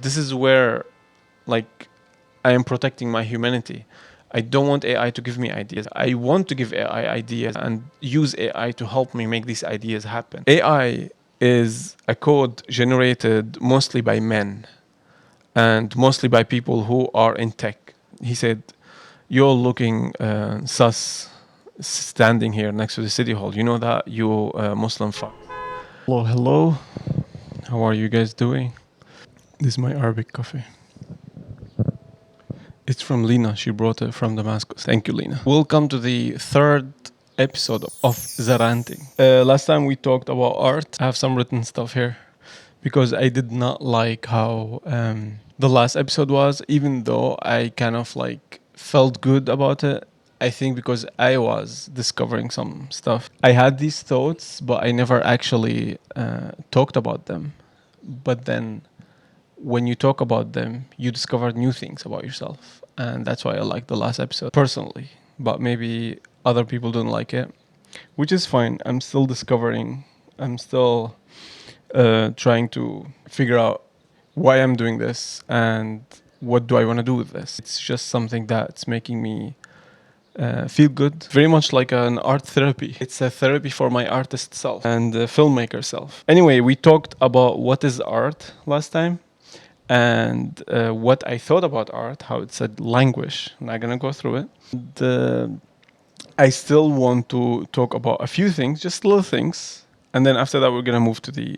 This is where, like, I am protecting my humanity. I don't want AI to give me ideas. I want to give AI ideas and use AI to help me make these ideas happen. AI is a code generated mostly by men and mostly by people who are in tech. He said, "You're looking sus standing here next to the city hall. You know that, you Muslim fuck." Hello, hello. How are you guys doing? This is my Arabic coffee. It's from Lena. She brought it from Damascus. Thank you, Lena. Welcome to the third episode of the Ranting. Last time we talked about art. I have some written stuff here because I did not like how the last episode was, even though I kind of like felt good about it. I think because I was discovering some stuff. I had these thoughts, but I never actually talked about them. But then when you talk about them, you discover new things about yourself. And that's why I like the last episode personally. But maybe other people don't like it, which is fine. I'm still discovering, I'm still trying to figure out why I'm doing this and what do I want to do with this. It's just something that's making me feel good. Very much like an art therapy. It's a therapy for my artist self and filmmaker self. Anyway, we talked about what is art last time and what I thought about art, how it's a language. I'm not gonna go through it. I still want to talk about a few things, just little things, and then after that we're gonna move to the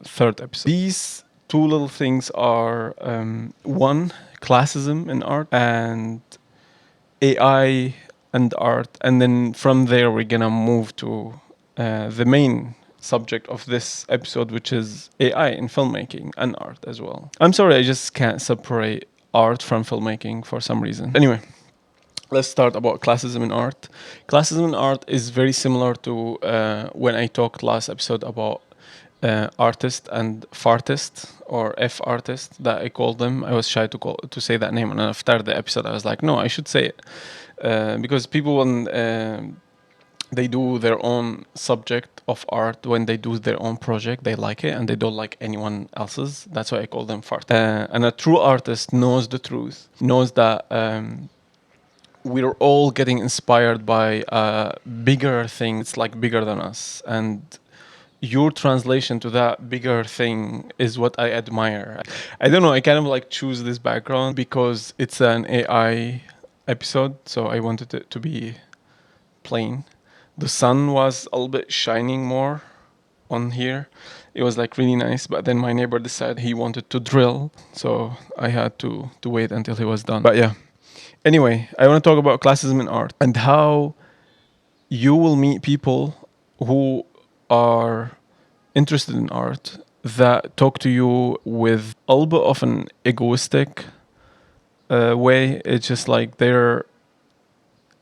third episode. These two little things are one, classism in art, and AI and art, and then from there we're gonna move to the main subject of this episode, which is AI in filmmaking and art as well. I'm sorry, I just can't separate art from filmmaking for some reason. Anyway, let's start about classism in art. Classism in art is very similar to when I talked last episode about artist and fartist or F artist that I called them. I was shy to say that name, and after the episode, I was like, no, I should say it because people when they do their own subject of art, when they do their own project, they like it and they don't like anyone else's. That's why I call them fart. And a true artist knows the truth, knows that we're all getting inspired by a bigger thing. It's like bigger than us. And your translation to that bigger thing is what I admire. I don't know, I kind of like choose this background because it's an AI episode, so I wanted it to be plain. The sun was a little bit shining more on here. It was like really nice, but then my neighbor decided he wanted to drill, so I had to wait until he was done. But yeah. Anyway, I want to talk about classism in art and how you will meet people who are interested in art that talk to you with a little bit of an egoistic way. It's just like they're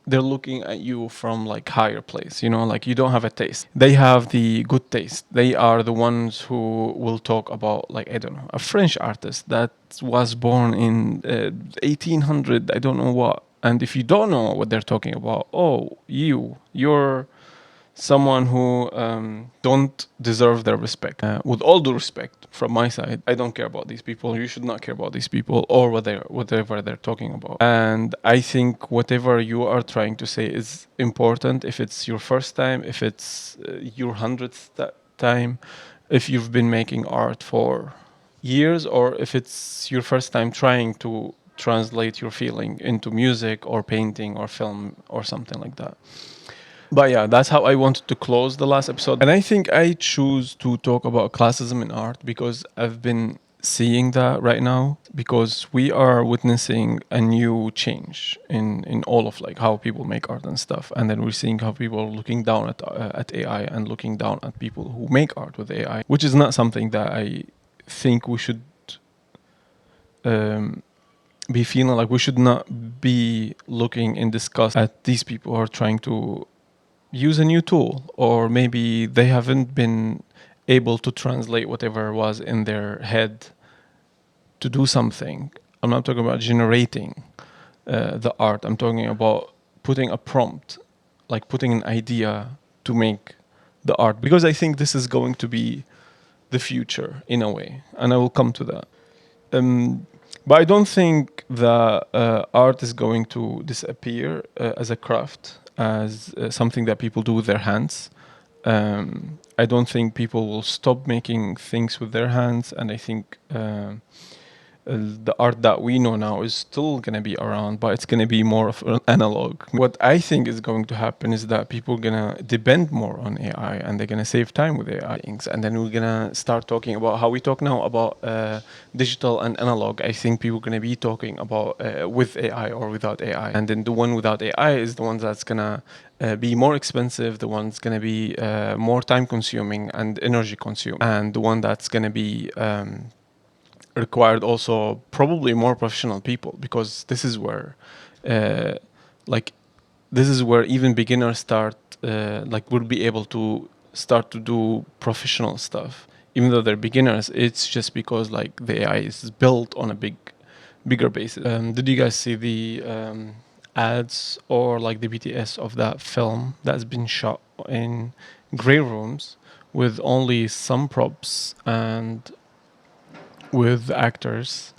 looking at you from like higher place, you know, like you don't have a taste. They have the good taste. They are the ones who will talk about, like, I don't know, a French artist that was born in 1800, I don't know what. And if you don't know what they're talking about, oh, you're someone who don't deserve their respect. With all due respect from my side, I don't care about these people. You should not care about these people or whatever they're talking about. And I think whatever you are trying to say is important. If it's your first time, if it's your 100th time, if you've been making art for years, or if it's your first time trying to translate your feeling into music or painting or film or something like that. But yeah, that's how I wanted to close the last episode. And I think I choose to talk about classism in art because I've been seeing that right now, because we are witnessing a new change in all of like how people make art and stuff. And then we're seeing how people are looking down at AI and looking down at people who make art with AI, which is not something that I think we should be feeling. Like, we should not be looking in disgust at these people who are trying to use a new tool, or maybe they haven't been able to translate whatever was in their head to do something. I'm not talking about generating the art. I'm talking about putting a prompt, like putting an idea to make the art, because I think this is going to be the future in a way, and I will come to that. Um, but I don't think that art is going to disappear as a craft, as something that people do with their hands. I don't think people will stop making things with their hands, and I think the art that we know now is still going to be around, but it's going to be more of an analog. What I think is going to happen is that people are going to depend more on AI and they're going to save time with AI things. And then we're going to start talking about how we talk now about digital and analog. I think people are going to be talking about with AI or without AI. And then the one without AI is the one that's going to be more expensive, the one that's going to be more time consuming and energy consuming, and the one that's going to be required also probably more professional people, because this is where uh, like this is where even beginners start like will be able to start to do professional stuff even though they're beginners. It's just because like the AI is built on a bigger basis. Did you guys see the ads or like the BTS of that film that's been shot in gray rooms with only some props and with actors?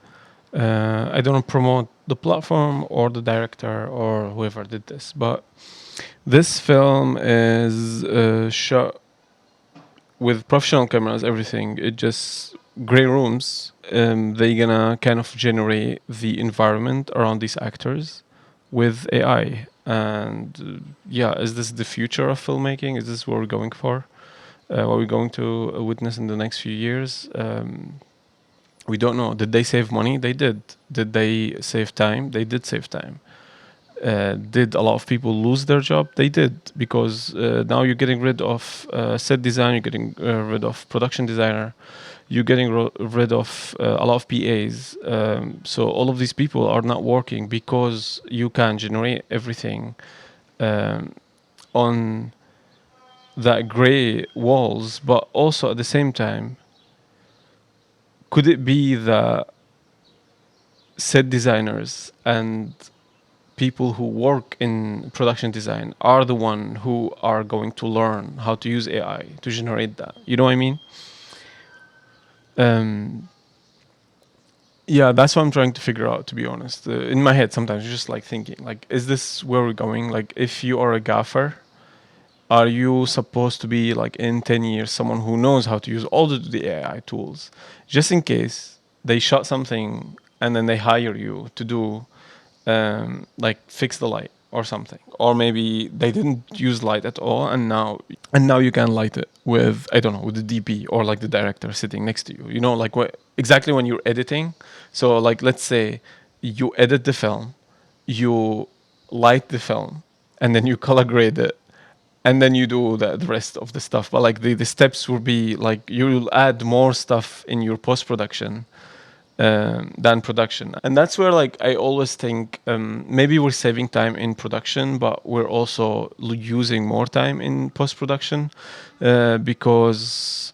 I don't promote the platform or the director or whoever did this, but this film is shot with professional cameras, everything. It just gray rooms. They gonna kind of generate the environment around these actors with AI. And yeah, is this the future of filmmaking? Is this what we're going for? What we're going to witness in the next few years? We don't know. Did they save money? They did. Did they save time? They did save time. Did a lot of people lose their job? They did, because now you're getting rid of set design, you're getting rid of production designer, you're getting rid of a lot of PAs. So all of these people are not working because you can generate everything um, on that gray walls. But also at the same time, could it be that set designers and people who work in production design are the one who are going to learn how to use AI to generate that? You know what I mean? Um, yeah, that's what I'm trying to figure out. To be honest, in my head, sometimes just like thinking, like, is this where we're going? Like, if you are a gaffer, are you supposed to be like in 10 years someone who knows how to use all the AI tools, just in case they shot something and then they hire you to do like fix the light or something, or maybe they didn't use light at all, and now you can light it with, I don't know, with the DP or like the director sitting next to you. You know, like what exactly when you're editing. So like let's say you edit the film, you light the film, and then you color grade it, and then you do the rest of the stuff. But like the steps will be like you'll add more stuff in your post production than production. And that's where like I always think maybe we're saving time in production, but we're also using more time in post production because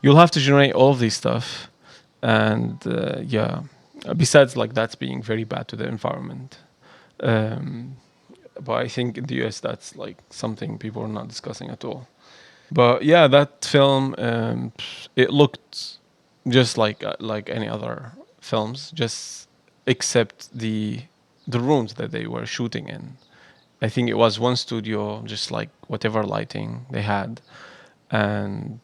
you'll have to generate all of these stuff, and yeah. Besides, like that's being very bad to the environment. Um, but I think in the US that's like something people are not discussing at all. But yeah, that film, it looked just like any other films, just except the rooms that they were shooting in. I think it was one studio, just like whatever lighting they had, and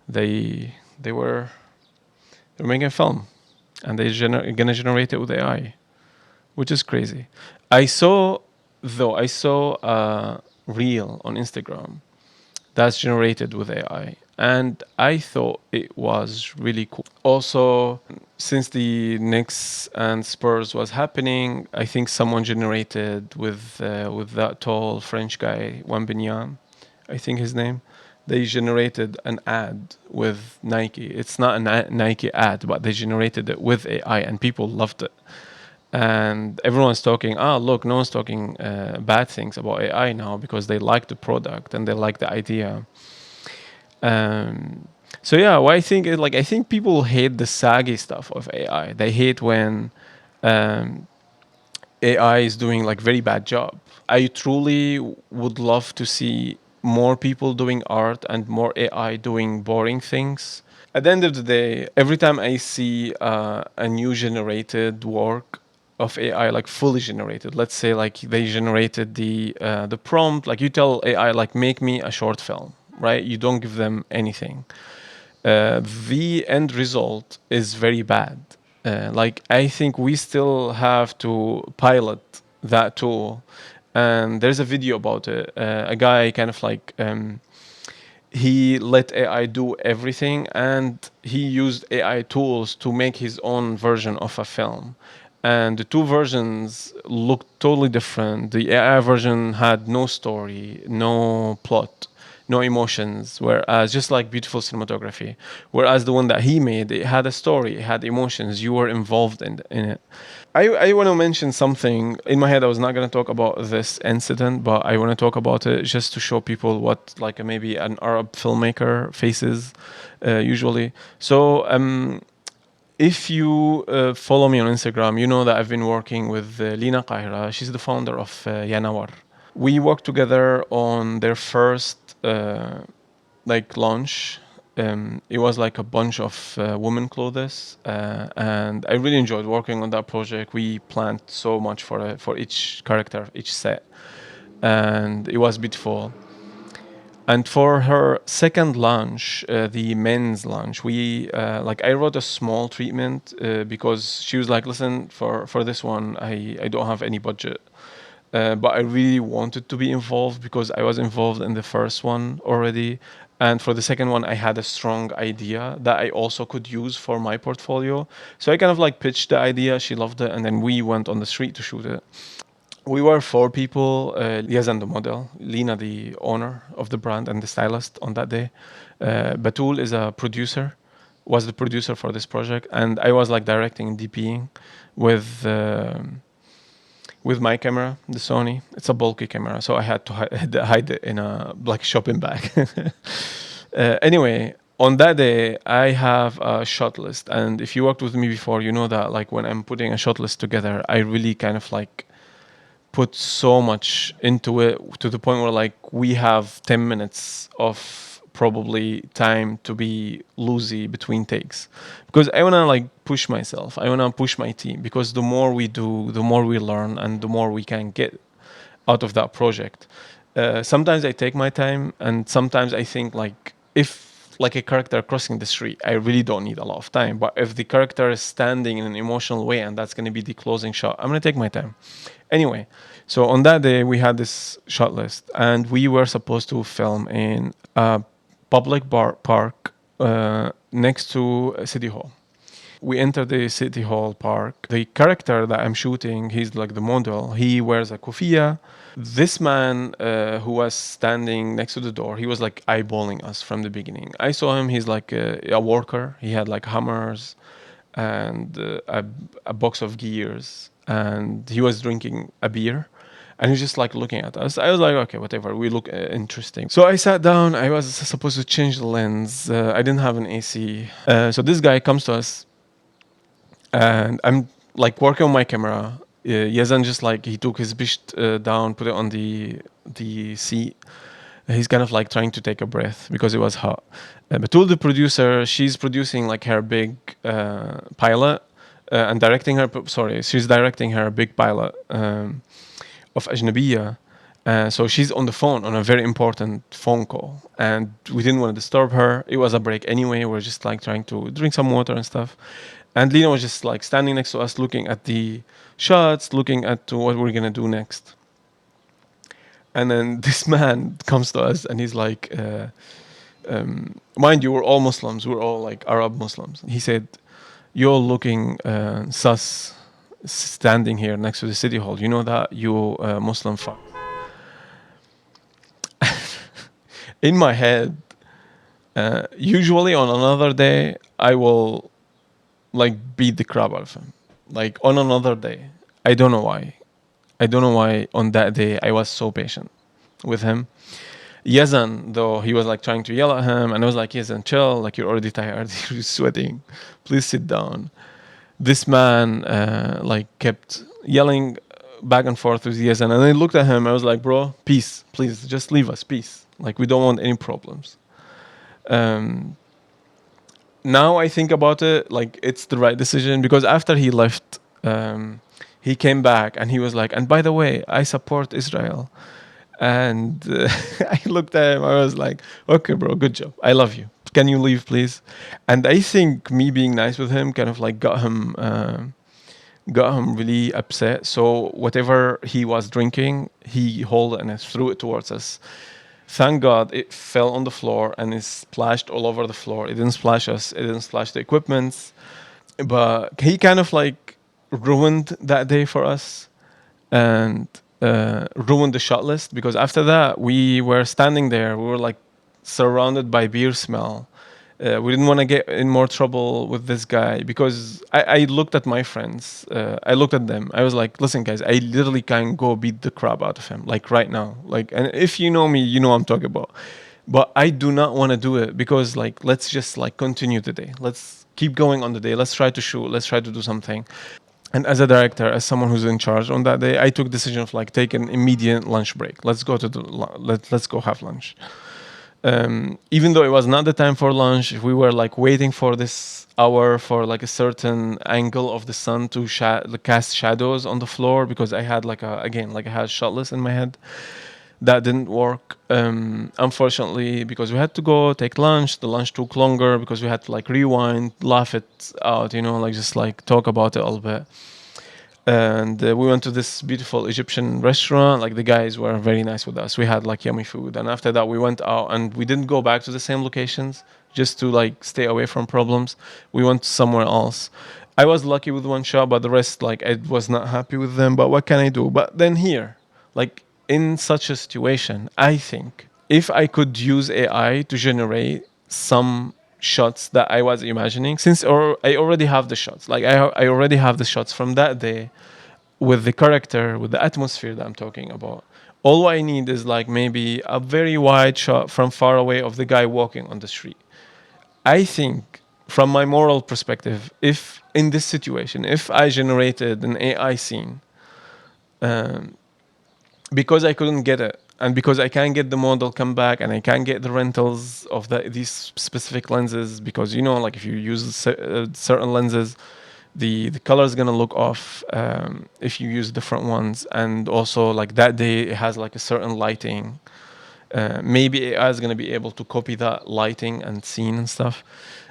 they were they're making a film, and gonna generate it with AI, which is crazy. I saw I saw a reel on Instagram that's generated with AI. And I thought it was really cool. Also, since the Knicks and Spurs was happening, I think someone generated with that tall French guy, Wembanyama, I think his name. They generated an ad with Nike. It's not a Nike ad, but they generated it with AI, and people loved it. And everyone's talking, look, no one's talking bad things about AI now because they like the product and they like the idea. um, so yeah, well, I think like I think people hate the saggy stuff of AI. They hate when um, AI is doing like very bad job. I truly would love to see more people doing art and more AI doing boring things. At the end of the day, every time I see a new generated work of AI, like fully generated, let's say like they generated the prompt, like you tell AI like make me a short film, right? You don't give them anything. The end result is very bad. Like I think we still have to pilot that tool, and there's a video about it. A guy kind of like he let AI do everything, and he used AI tools to make his own version of a film. And the two versions looked totally different. The AI version had no story, no plot, no emotions, whereas just like beautiful cinematography. Whereas the one that he made, it had a story, it had emotions, you were involved in it. I want to mention something in my head. I was not going to talk about this incident, but I want to talk about it just to show people what like maybe an Arab filmmaker faces usually. So if you follow me on Instagram, you know that I've been working with Lina Qahira. She's the founder of Yanawar. We worked together on their first like launch. It was like a bunch of women clothes, and I really enjoyed working on that project. We planned so much for each character, each set, and it was beautiful. And for her second launch, the men's launch, we like I wrote a small treatment because she was like, "Listen, for this one, I don't have any budget." But I really wanted to be involved because I was involved in the first one already. And for the second one, I had a strong idea that I also could use for my portfolio. So I kind of like pitched the idea. She loved it. And then we went on the street to shoot it. We were four people, Yazan the model, Lina the owner of the brand and the stylist on that day. Batul is a producer, was the producer for this project. And I was like directing and DPing with with my camera, the Sony. It's a bulky camera, so I had to hide it in a like shopping bag. Anyway, on that day, I have a shot list, and if you worked with me before, you know that like when I'm putting a shot list together, I really kind of like put so much into it to the point where like we have 10 minutes of probably time to be loosey between takes because I want to like push myself, I want to push my team, because the more we do, the more we learn and the more we can get out of that project. Sometimes I take my time, and sometimes I think like if like a character crossing the street, I really don't need a lot of time. But if the character is standing in an emotional way and that's going to be the closing shot, I'm going to take my time. Anyway, so on that day we had this shot list, and we were supposed to film in a public park next to City Hall. We enter the City Hall park. The character that I'm shooting, he's like the model. He wears a kufiya. This man who was standing next to the door, he was like eyeballing us from the beginning. I saw him. He's like a worker. He had like hammers and a box of gears, and he was drinking a beer. And he was just like looking at us. I was like, okay, whatever. We look interesting. So I sat down. I was supposed to change the lens. I didn't have an AC. So this guy comes to us, and I'm like working on my camera. Yazan just like he took his bisht down, put it on the seat. He's kind of like trying to take a breath because it was hot. Batul, the producer, she's producing like her big pilot and directing her. Sorry, she's directing her big pilot of Ajnabiya. So she's on the phone on a very important phone call, and we didn't want to disturb her. It was a break anyway. We're just like trying to drink some water and stuff. And Lena was just like standing next to us, looking at the shots, looking at what we're gonna do next. And then this man comes to us, and he's like, "Mind you, we're all Muslims. We're all like Arab Muslims." He said, "You're looking sus, standing here next to the city hall. You know that, you Muslim fuck." In my head, usually on another day, I will like beat the crap out of him. Like on another day, I don't know why. I don't know why on that day I was so patient with him. Yazan, though, he was like trying to yell at him, and I was like, Yazan, chill. Like you're already tired. You're sweating. Please sit down. This man like kept yelling back and forth with Yazan, and I looked at him. I was like, bro, peace, please, just leave us, peace. Like we don't want any problems. Um, now I think about it, like it's the right decision, because after he left, he came back and he was like, and by the way, I support Israel. And I looked at him, I was like, okay, bro, good job. I love you. Can you leave, please? And I think me being nice with him kind of like got him really upset. So whatever he was drinking, he held it and threw it towards us. Thank God it fell on the floor and it splashed all over the floor. It didn't splash us. It didn't splash the equipment. But he kind of like ruined that day for us and ruined the shot list, because after that we were standing there. We were like surrounded by beer smell. We didn't want to get in more trouble with this guy, because I looked at my friends. I looked at them. I was like, listen, guys, I literally can go beat the crap out of him, like right now. Like, and if you know me, you know what I'm talking about. But I do not want to do it, because, like, let's just like continue the day. Let's keep going on the day. Let's try to shoot. Let's try to do something. And as a director, as someone who's in charge on that day, I took decision of like take an immediate lunch break. Let's go to the let's go have lunch. Even though it was not the time for lunch, we were like waiting for this hour for like a certain angle of the sun to cast shadows on the floor, because I had like I had shot list in my head. That didn't work, unfortunately, because we had to go take lunch. The lunch took longer because we had to like rewind, laugh it out, like just like talk about it a little bit. And we went to this beautiful Egyptian restaurant. Like the guys were very nice with us. We had like yummy food, and after that we went out and we didn't go back to the same locations just to like stay away from problems. We went somewhere else. I was lucky with one shot, but the rest, like, I was not happy with them. But what can I do? But then here, like in such a situation, I think if I could use AI to generate some shots that I was imagining, since I already have the shots, like I already have the shots from that day with the character, with the atmosphere that I'm talking about. All I need is like maybe a very wide shot from far away of the guy walking on the street. I think, from my moral perspective, if in this situation, if I generated an AI scene, um, because I couldn't get it, and because I can't get the model come back, and I can't get the rentals of these specific lenses, because like if you use certain lenses, the color is gonna look off if you use different ones, and also like that day it has like a certain lighting. Maybe AI is gonna be able to copy that lighting and scene and stuff.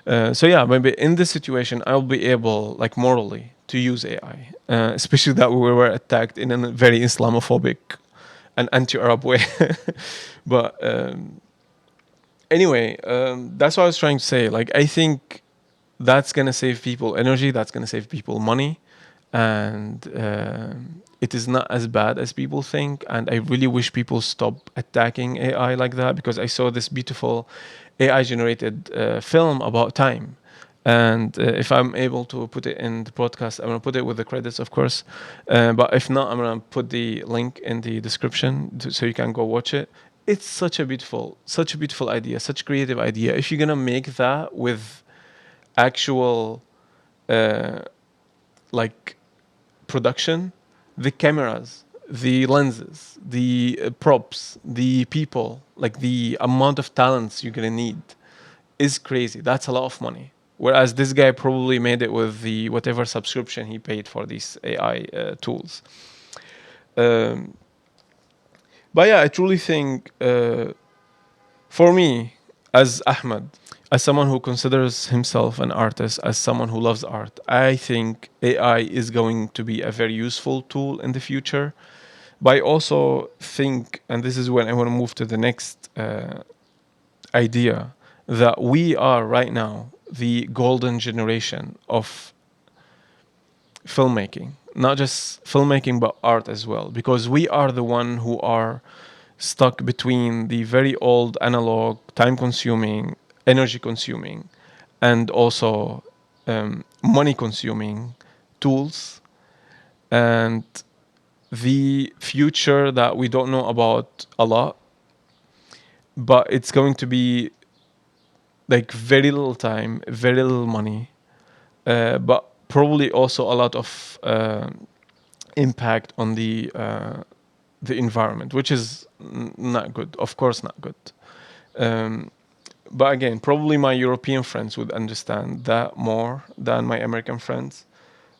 So yeah, maybe in this situation I'll be able, like morally, to use AI, especially that we were attacked in a very Islamophobic and anti-Arab way. But anyway, that's what I was trying to say. Like, I think that's gonna save people energy. That's gonna save people money, and it is not as bad as people think. And I really wish people stop attacking AI like that, because I saw this beautiful AI generated film about time. And if I'm able to put it in the podcast, I'm gonna put it with the credits, of course. But if not, I'm gonna put the link in the description so you can go watch it. It's such a beautiful idea, such a creative idea. If you're gonna make that with actual, uh, like, production, the cameras, the lenses, the props, the people, like the amount of talents you're gonna need is crazy. That's a lot of money. Whereas this guy probably made it with the whatever subscription he paid for these AI tools. Um, but yeah, I truly think, for me, as Ahmed, as someone who considers himself an artist, as someone who loves art, I think AI is going to be a very useful tool in the future. But I also think, and this is when I want to move to the next idea, that we are right now the golden generation of filmmaking, not just filmmaking but art as well, because we are the one who are stuck between the very old analog, time consuming, energy consuming, and also money consuming tools, and the future that we don't know about a lot, but it's going to be like very little time, very little money, but probably also a lot of impact on the environment, which is not good. Of course, not good. Um, But again, probably my European friends would understand that more than my American friends,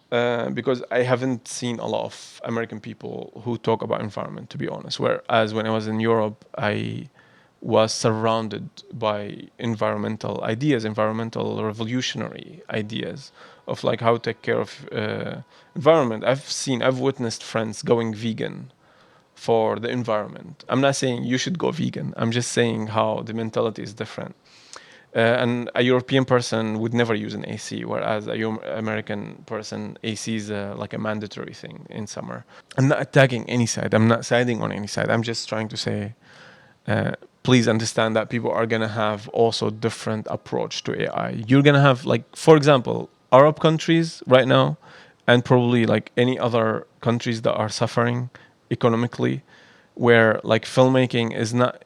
because I haven't seen a lot of American people who talk about environment, to be honest. Whereas when I was in Europe, I was surrounded by environmental ideas, environmental revolutionary ideas of like how to take care of environment. I've witnessed friends going vegan for the environment. I'm not saying you should go vegan. I'm just saying how the mentality is different. And a European person would never use an AC, whereas American person, AC is like a mandatory thing in summer. I'm not attacking any side. I'm not siding on any side. I'm just trying to say, uh, please understand that people are gonna have also different approach to AI. You're gonna have like, for example, Arab countries right now, and probably like any other countries that are suffering economically, where like filmmaking is not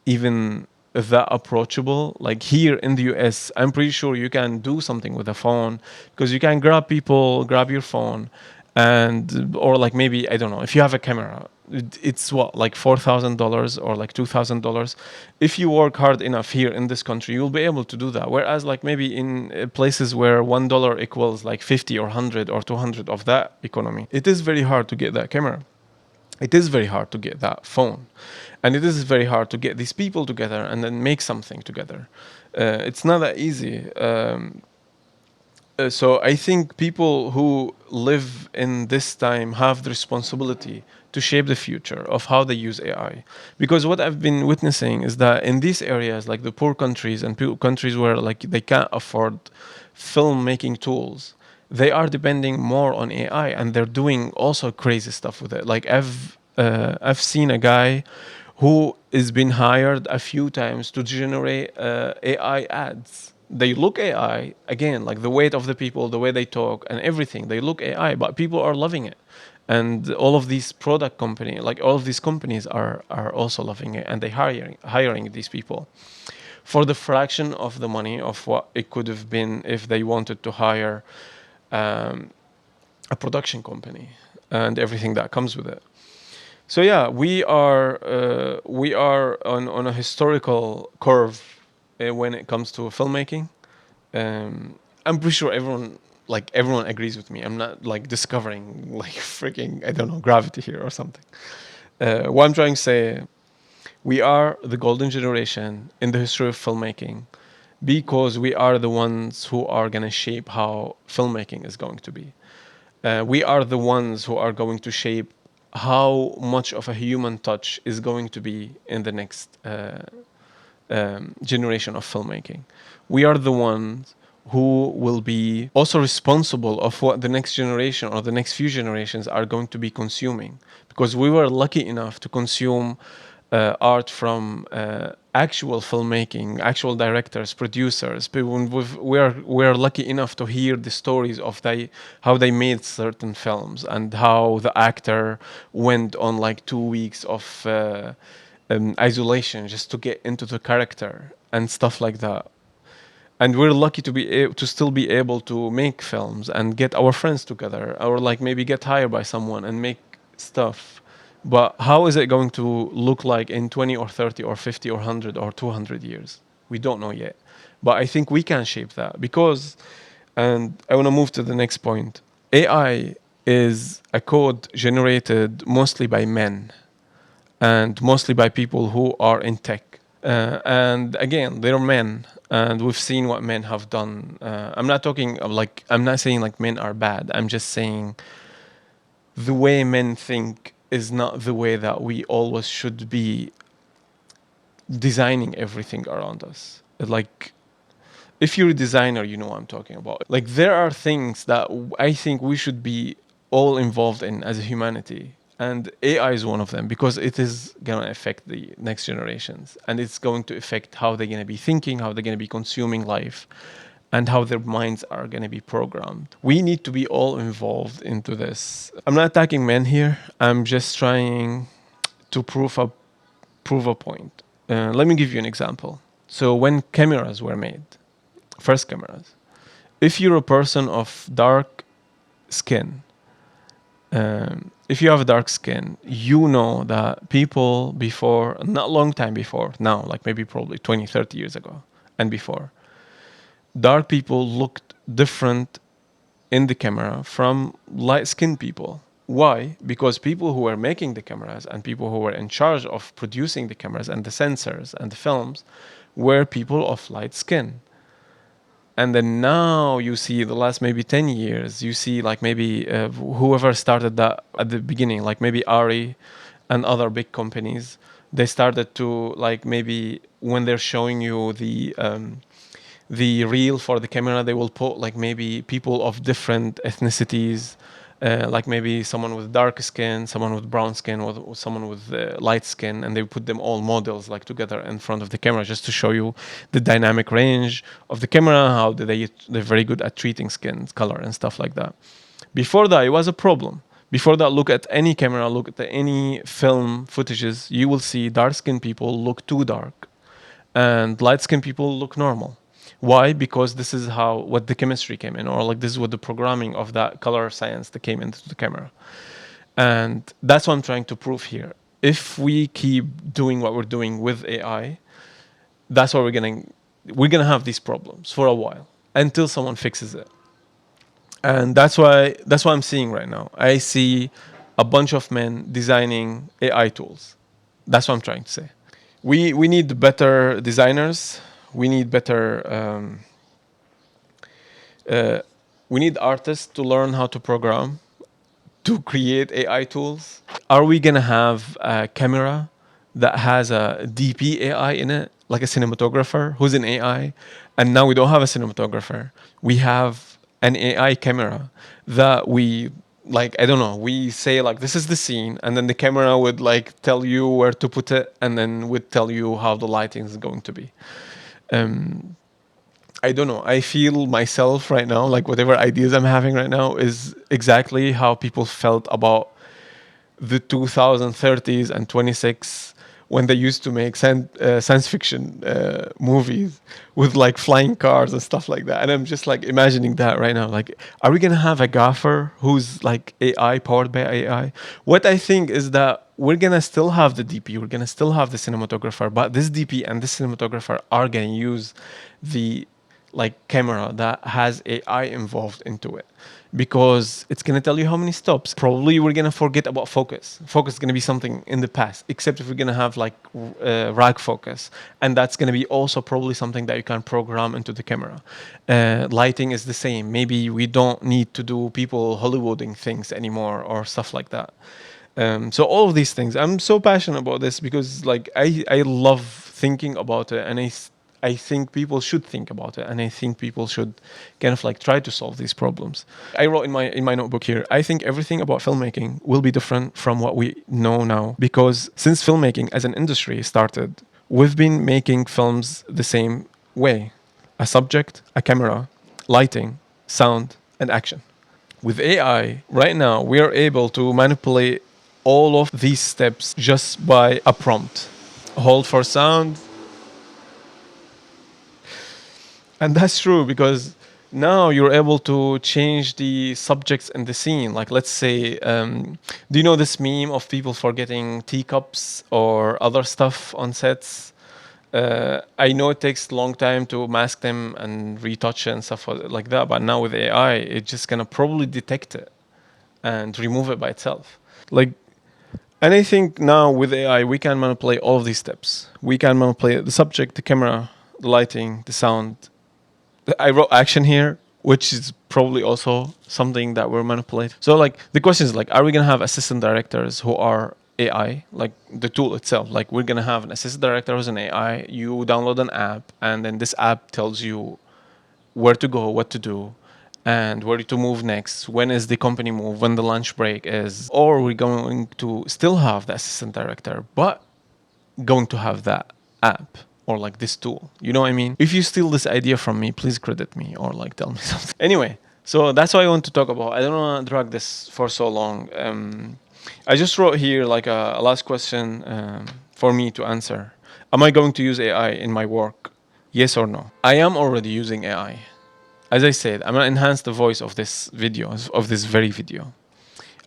even that approachable. Like here in the US, I'm pretty sure you can do something with a phone because you can grab your phone, and or like maybe I don't know if you have a camera. It's what like $4,000 or like $2,000. If you work hard enough here in this country, you'll be able to do that. Whereas like maybe in places where $1 equals like 50 or 100 or 200 of that economy, it is very hard to get that camera. It is very hard to get that phone, and it is very hard to get these people together and then make something together. It's not that easy. So I think people who live in this time have the responsibility to shape the future of how they use AI. Because what I've been witnessing is that in these areas, like the poor countries and countries where like they can't afford filmmaking tools, they are depending more on AI, and they're doing also crazy stuff with it. Like I've seen a guy who has been hired a few times to generate AI ads. They look AI again, like the weight of the people, the way they talk, and everything. They look AI, but people are loving it, and all of these product company, like all of these companies, are also loving it, and they hiring these people for the fraction of the money of what it could have been if they wanted to hire um, a production company and everything that comes with it. So yeah, we are on a historical curve when it comes to filmmaking. I'm pretty sure everyone agrees with me. I'm not like discovering like freaking I don't know gravity here or something. What I'm trying to say, we are the golden generation in the history of filmmaking because we are the ones who are gonna shape how filmmaking is going to be. We are the ones who are going to shape how much of a human touch is going to be in the next generation of filmmaking. We are the ones who will be also responsible of what the next generation or the next few generations are going to be consuming, because we were lucky enough to consume art from actual filmmaking, actual directors, producers. We're lucky enough to hear the stories of how they made certain films and how the actor went on like 2 weeks of isolation just to get into the character and stuff like that. And we're lucky to be to still be able to make films and get our friends together, or like maybe get hired by someone and make stuff. But how is it going to look like in 20 or 30 or 50 or 100 or 200 years? We don't know yet. But I think we can shape that because, and I want to move to the next point. AI is a code generated mostly by men and mostly by people who are in tech. And again, they're men, and we've seen what men have done. I'm not talking of like, I'm not saying like men are bad. I'm just saying the way men think is not the way that we always should be designing everything around us. Like, if you're a designer, you know what I'm talking about. Like, there are things that I think we should be all involved in as a humanity. And AI is one of them because it is going to affect the next generations, and it's going to affect how they're going to be thinking, how they're going to be consuming life, and how their minds are going to be programmed. We need to be all involved into this. I'm not attacking men here. I'm just trying to prove a point. Let me give you an example. So when cameras were made, first cameras, if you're a person of dark skin, If you have dark skin, you know that people before, not long time before, now, like maybe probably 20, 30 years ago and before, dark people looked different in the camera from light skinned people. Why? Because people who were making the cameras and people who were in charge of producing the cameras and the sensors and the films were people of light skin. And then now you see the last maybe 10 years, you see like maybe whoever started that at the beginning, like maybe Ari and other big companies, they started to like maybe when they're showing you the reel for the camera, they will put like maybe people of different ethnicities, like maybe someone with dark skin, someone with brown skin, or someone with light skin, and they put them all models like together in front of the camera just to show you the dynamic range of the camera, how they're very good at treating skin color and stuff like that. Before that, it was a problem. Before that, look at any camera, look at any film footages, you will see dark skinned people look too dark and light skinned people look normal. Why? Because this is how what the chemistry came in, or like this is what the programming of that color science that came into the camera. And that's what I'm trying to prove here. If we keep doing what we're doing with AI, that's what we're gonna have these problems for a while until someone fixes it. And that's what I'm seeing right now. I see a bunch of men designing AI tools. That's what I'm trying to say. We need better designers. We need better. Uh, we need artists to learn how to program, to create AI tools. Are we gonna have a camera that has a DP AI in it, like a cinematographer who's an AI? And now we don't have a cinematographer. We have an AI camera that we like. I don't know. We say like this is the scene, and then the camera would like tell you where to put it, and then would tell you how the lighting is going to be. Um, I don't know. I feel myself right now, like whatever ideas I'm having right now, is exactly how people felt about the 2030s and 26 when they used to make science fiction movies with like flying cars and stuff like that. And I'm just like imagining that right now. Like, are we gonna have a gaffer who's like AI, powered by AI? What I think is that we're gonna still have the DP, we're gonna still have the cinematographer, but this DP and this cinematographer are gonna use the like camera that has AI involved into it, because it's going to tell you how many stops. Probably we're going to forget about focus. Focus is going to be something in the past, except if we're going to have like rag focus. And that's going to be also probably something that you can program into the camera. Lighting is the same. Maybe we don't need to do people Hollywooding things anymore or stuff like that. So all of these things, I'm so passionate about this because like I love thinking about it, and I think people should think about it, and I think people should kind of like try to solve these problems. I wrote in my notebook here, I think everything about filmmaking will be different from what we know now, because since filmmaking as an industry started, we've been making films the same way: a subject, a camera, lighting, sound, and action. With AI, right now, we are able to manipulate all of these steps just by a prompt. Hold for sound. And that's true, because now you're able to change the subjects in the scene. Like, let's say, do you know this meme of people forgetting teacups or other stuff on sets? I know it takes a long time to mask them and retouch it and stuff like that, but now with AI, it's just gonna probably detect it and remove it by itself. Like, and I think now with AI, we can manipulate all of these steps. We can manipulate the subject, the camera, the lighting, the sound. I wrote action here, which is probably also something that we're manipulating. So like the question is like, are we gonna have assistant directors who are AI, like the tool itself? Like we're gonna have an assistant director who's an AI. You download an app, and then this app tells you where to go, what to do, and where to move next. When is the company move? When the lunch break is? Or we're going to still have the assistant director, but going to have that app or like this tool. You know what I mean? If you steal this idea from me, please credit me or like tell me something. Anyway, so that's what I want to talk about. I don't want to drag this for so long. I just wrote here like a last question for me to answer. Am I going to use AI in my work? Yes or no? I am already using AI. As I said, I'm gonna enhance the voice of this video, of this very video.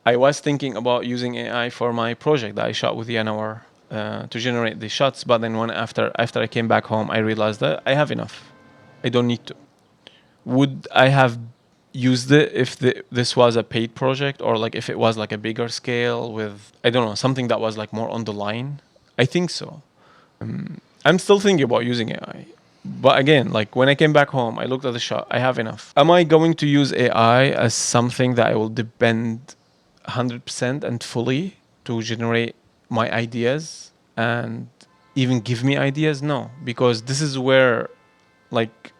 I was thinking about using AI for my project that I shot with Yanawar to generate the shots, but then when after I came back home, I realized that I have enough. I don't need to. Would I have used it if this was a paid project, or like if it was like a bigger scale with, I don't know, something that was like more on the line? I think so. I'm still thinking about using AI. But again, like when I came back home, I looked at the shot. I have enough. Am I going to use AI as something that I will depend 100% and fully to generate my ideas and even give me ideas? No, because this is where, like,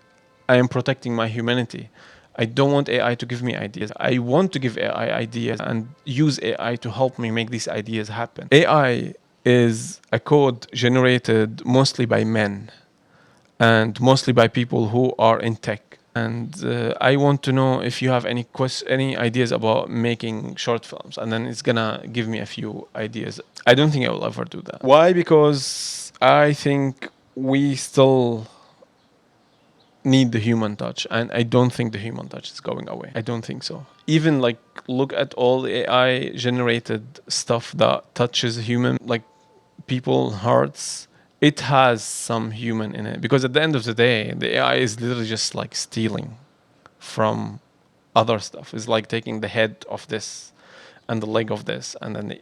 I am protecting my humanity. I don't want AI to give me ideas. I want to give AI ideas and use AI to help me make these ideas happen. AI is a code generated mostly by men and mostly by people who are in tech. And I want to know if you have any ideas about making short films, and then it's gonna give me a few ideas. I don't think I will ever do that. Why? Because I think we still need the human touch, and I don't think the human touch is going away. I don't think so. Even like look at all the AI generated stuff that touches human, like people hearts. It has some human in it, because at the end of the day, the AI is literally just like stealing from other stuff. It's like taking the head of this and the leg of this, and then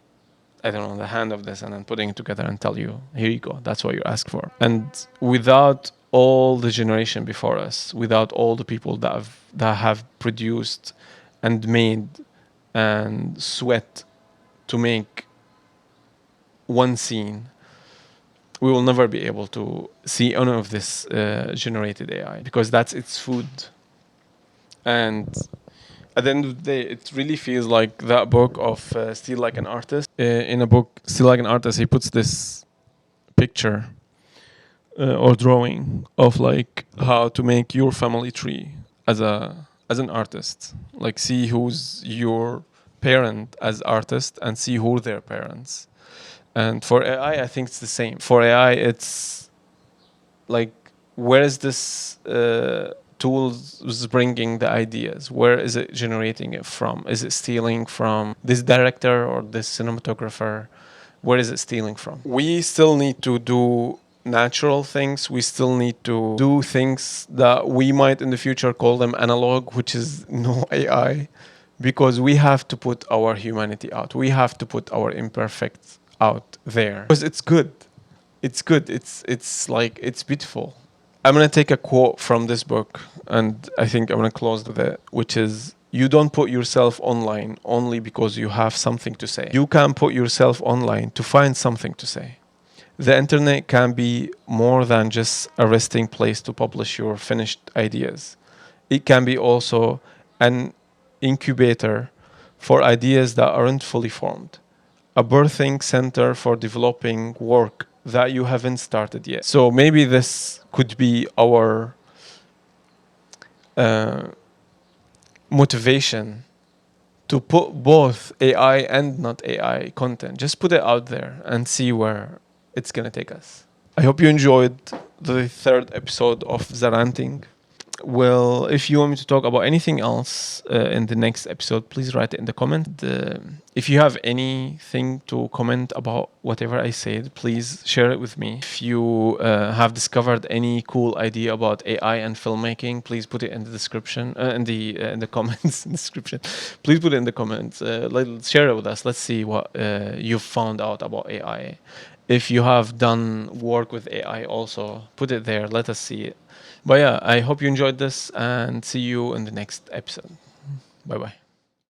I don't know, the hand of this, and then putting it together and tell you, here you go, that's what you ask for. And without all the generation before us, without all the people that have produced and made and sweat to make one scene, we will never be able to see any of this generated AI, because that's its food. And at the end of the day, it really feels like that book of Steal Like an Artist. In a book, Steal Like an Artist, he puts this picture or drawing of like how to make your family tree as an artist. Like see who's your parent as artist and see who their parents. And for AI, I think it's the same. For AI, it's like, where is this tools bringing the ideas? Where is it generating it from? Is it stealing from this director or this cinematographer? Where is it stealing from? We still need to do natural things. We still need to do things that we might in the future call them analog, which is no AI, because we have to put our humanity out. We have to put our imperfect out there, because it's good. It's good. It's like, it's beautiful. I'm gonna take a quote from this book, and I think I'm gonna close with it, which is, you don't put yourself online only because you have something to say. You can put yourself online to find something to say. The internet can be more than just a resting place to publish your finished ideas. It can be also an incubator for ideas that aren't fully formed, a birthing center for developing work that you haven't started yet. So maybe this could be our motivation to put both AI and not AI content. Just put it out there and see where it's gonna take us. I hope you enjoyed the third episode of the Ranting. Well, if you want me to talk about anything else in the next episode, please write it in the comment. If you have anything to comment about whatever I said, please share it with me. If you have discovered any cool idea about AI and filmmaking, please put it in the description, in the comments description. Please put it in the comments. Let's share it with us. Let's see what you've found out about AI. If you have done work with AI also, put it there. Let us see it. But yeah, I hope you enjoyed this, and see you in the next episode. Bye bye.